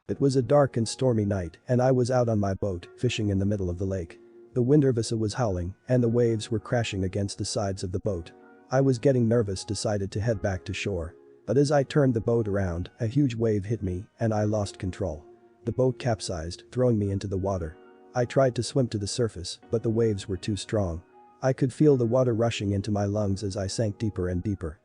It was a dark and stormy night, and I was out on my boat, fishing in the middle of the lake. The wind was howling, and the waves were crashing against the sides of the boat. I was getting nervous, decided to head back to shore. But as I turned the boat around, a huge wave hit me, and I lost control. The boat capsized, throwing me into the water. I tried to swim to the surface, but the waves were too strong. I could feel the water rushing into my lungs as I sank deeper and deeper.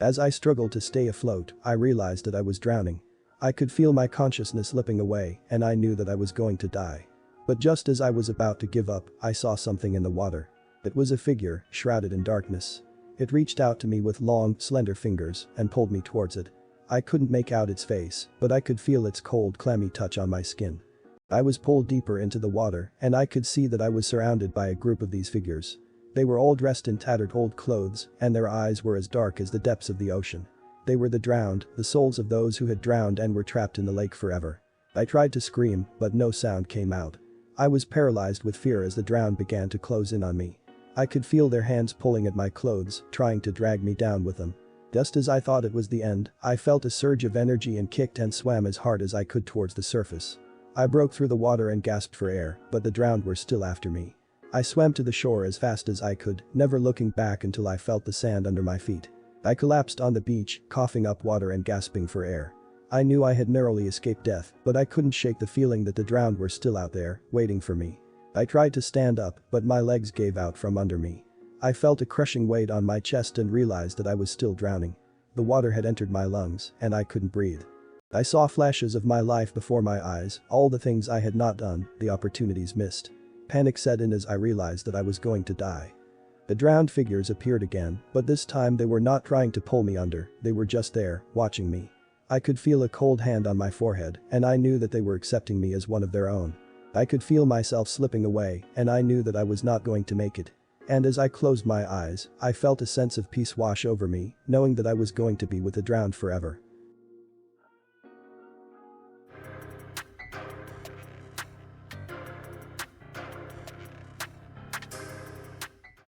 As I struggled to stay afloat, I realized that I was drowning. I could feel my consciousness slipping away, and I knew that I was going to die. But just as I was about to give up, I saw something in the water. It was a figure, shrouded in darkness. It reached out to me with long, slender fingers and pulled me towards it. I couldn't make out its face, but I could feel its cold, clammy touch on my skin. I was pulled deeper into the water, and I could see that I was surrounded by a group of these figures. They were all dressed in tattered old clothes, and their eyes were as dark as the depths of the ocean. They were the drowned, the souls of those who had drowned and were trapped in the lake forever. I tried to scream, but no sound came out. I was paralyzed with fear as the drowned began to close in on me. I could feel their hands pulling at my clothes, trying to drag me down with them. Just as I thought it was the end, I felt a surge of energy and kicked and swam as hard as I could towards the surface. I broke through the water and gasped for air, but the drowned were still after me. I swam to the shore as fast as I could, never looking back until I felt the sand under my feet. I collapsed on the beach, coughing up water and gasping for air. I knew I had narrowly escaped death, but I couldn't shake the feeling that the drowned were still out there, waiting for me. I tried to stand up, but my legs gave out from under me. I felt a crushing weight on my chest and realized that I was still drowning. The water had entered my lungs, and I couldn't breathe. I saw flashes of my life before my eyes, all the things I had not done, the opportunities missed. Panic set in as I realized that I was going to die. The drowned figures appeared again, but this time they were not trying to pull me under, they were just there, watching me. I could feel a cold hand on my forehead, and I knew that they were accepting me as one of their own. I could feel myself slipping away, and I knew that I was not going to make it. And as I closed my eyes, I felt a sense of peace wash over me, knowing that I was going to be with the drowned forever.